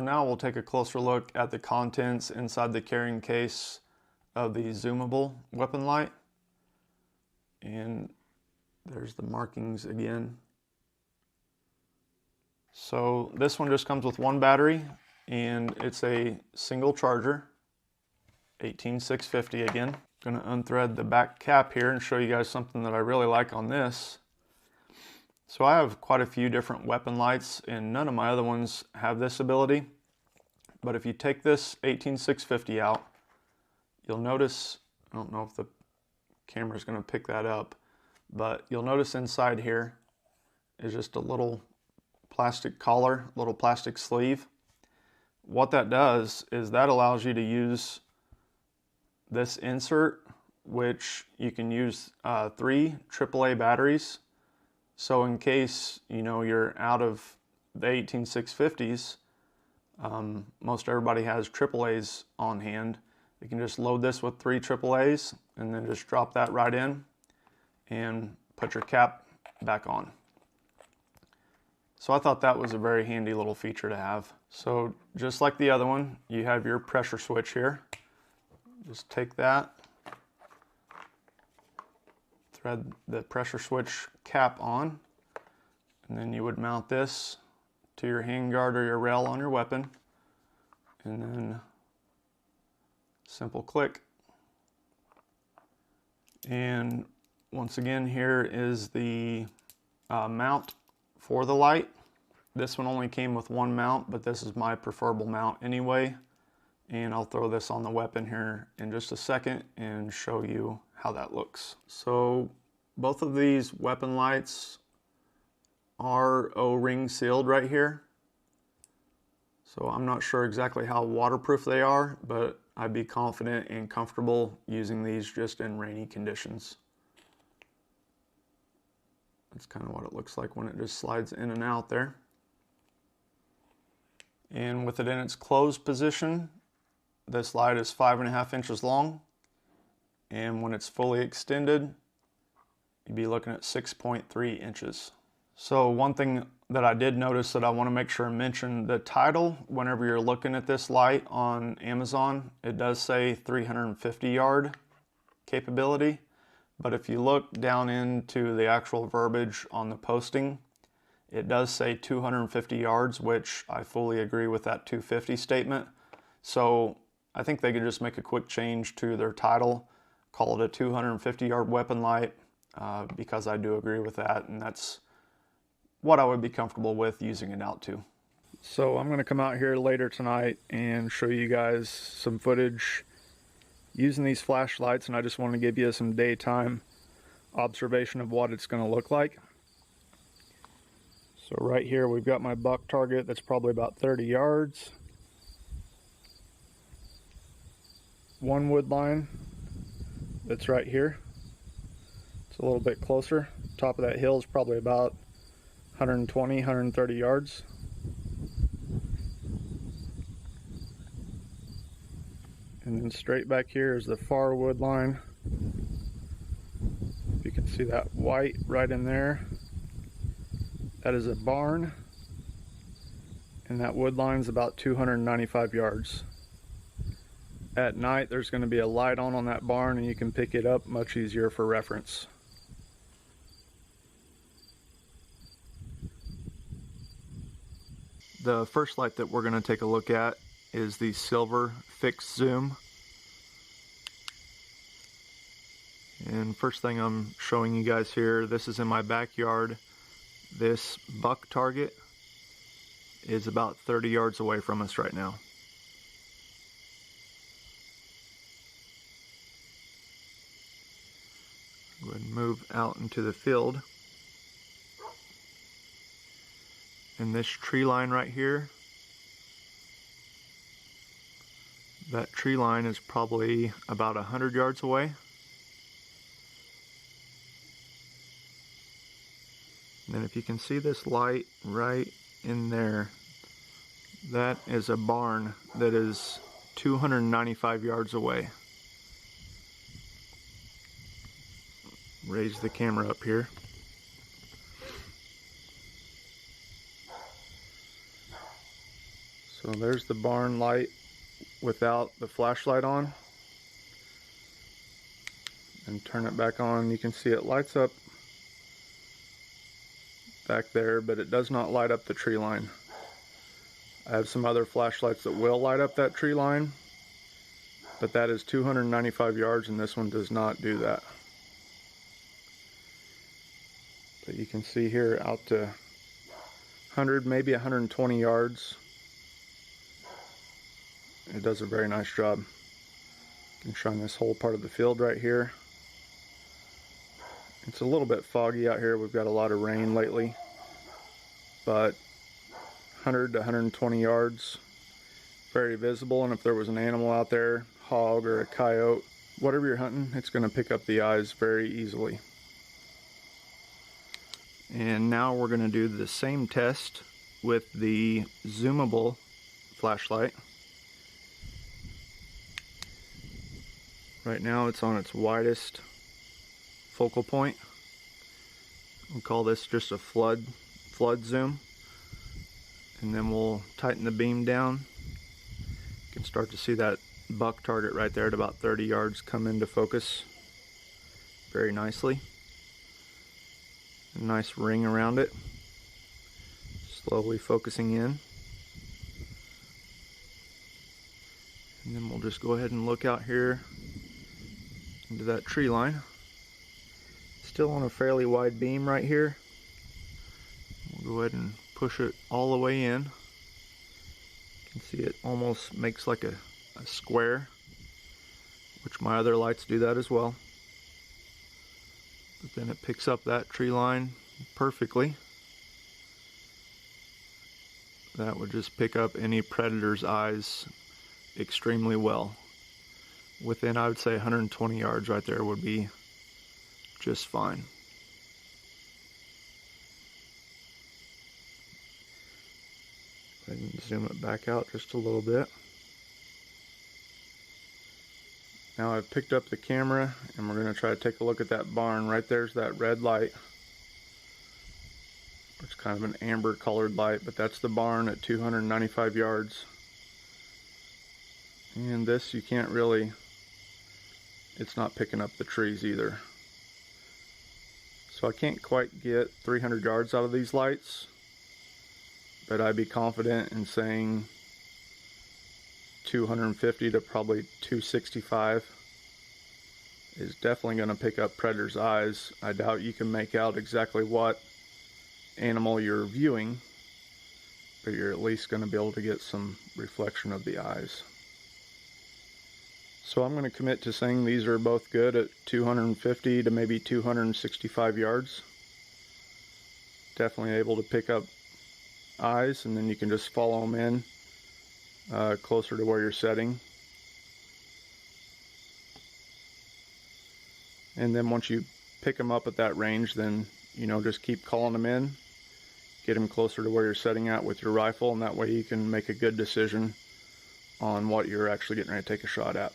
Now we'll take a closer look at the contents inside the carrying case of the Zoomable weapon light. And there's the markings again. So this one just comes with one battery, and it's a single charger, 18650 again. I'm gonna unthread the back cap here and show you guys something that I really like on this. So I have quite a few different weapon lights, and none of my other ones have this ability. But if you take this 18650 out, you'll notice, I don't know if the camera's gonna pick that up, but you'll notice inside here is just a little plastic collar, little plastic sleeve. What that does is that allows you to use this insert, which you can use 3 AAA batteries. So in case, you know, you're out of the 18650s, most everybody has AAAs on hand. You can just load this with 3 AAAs and then just drop that right in and put your cap back on. So I thought that was a very handy little feature to have. So just like the other one, you have your pressure switch here. Just take that, thread the pressure switch cap on, and then you would mount this to your handguard or your rail on your weapon, and then simple click. And once again, here is the mount for the light. This one only came with one mount, but this is my preferable mount anyway. And I'll throw this on the weapon here in just a second and show you how that looks. So both of these weapon lights are O-ring sealed right here. So I'm not sure exactly how waterproof they are, but I'd be confident and comfortable using these just in rainy conditions. That's kind of what it looks like when it just slides in and out there. And with it in its closed position, this light is 5.5 inches long. And when it's fully extended, you'd be looking at 6.3 inches. So one thing that I did notice that I want to make sure I mention, the title, whenever you're looking at this light on Amazon, it does say 350 yard capability. But if you look down into the actual verbiage on the posting, it does say 250 yards, which I fully agree with that 250 statement. So I think they could just make a quick change to their title, call it a 250 yard weapon light, because I do agree with that, and that's what I would be comfortable with using it out to. So I'm going to come out here later tonight and show you guys some footage using these flashlights, and I just want to give you some daytime observation of what it's going to look like. So right here we've got my buck target that's probably about 30 yards. One wood line that's right here. It's a little bit closer. Top of that hill is probably about 120, 130 yards. And then straight back here is the far wood line. You can see that white right in there. That is a barn, and that wood line's about 295 yards. At night there's going to be a light on that barn, and you can pick it up much easier for reference. The first light that we're going to take a look at is the silver fixed zoom. And first thing I'm showing you guys here, this is in my backyard. This buck target is about 30 yards away from us right now. Go ahead and move out into the field. And this tree line right here, that tree line is probably about 100 yards away. And then if you can see this light right in there, that is a barn that is 295 yards away. Raise the camera up here. So there's the barn light without the flashlight on. And turn it back on, you can see it lights up back there, but it does not light up the tree line. I have some other flashlights that will light up that tree line, but that is 295 yards and this one does not do that. But you can see here out to 100, maybe 120 yards. It does a very nice job. You can shine this whole part of the field right here. It's a little bit foggy out here. We've got a lot of rain lately, but 100 to 120 yards, very visible. And if there was an animal out there, hog or a coyote, whatever you're hunting, it's going to pick up the eyes very easily. And now we're going to do the same test with the Zoomable flashlight. Right now it's on its widest focal point. We'll call this just a flood zoom, and then we'll tighten the beam down. You can start to see that buck target right there at about 30 yards come into focus very nicely. A nice ring around it, slowly focusing in. And then we'll just go ahead and look out here into that tree line. Still on a fairly wide beam right here. We'll go ahead and push it all the way in. You can see it almost makes like a square, which my other lights do that as well. But then it picks up that tree line perfectly. That would just pick up any predator's eyes extremely well. Within, I would say, 120 yards right there would be just fine. Go ahead and zoom it back out just a little bit. Now I've picked up the camera and we're going to try to take a look at that barn. Right there's that red light. It's kind of an amber colored light, but that's the barn at 295 yards. And this, you can't really, it's not picking up the trees either. So I can't quite get 300 yards out of these lights, but I'd be confident in saying 250 to probably 265 is definitely going to pick up predator's eyes. I doubt you can make out exactly what animal you're viewing, but you're at least going to be able to get some reflection of the eyes. So I'm going to commit to saying these are both good at 250 to maybe 265 yards. Definitely able to pick up eyes, and then you can just follow them in closer to where you're setting. And then once you pick them up at that range, then just keep calling them in, get them closer to where you're setting at with your rifle, and that way you can make a good decision on what you're actually getting ready to take a shot at.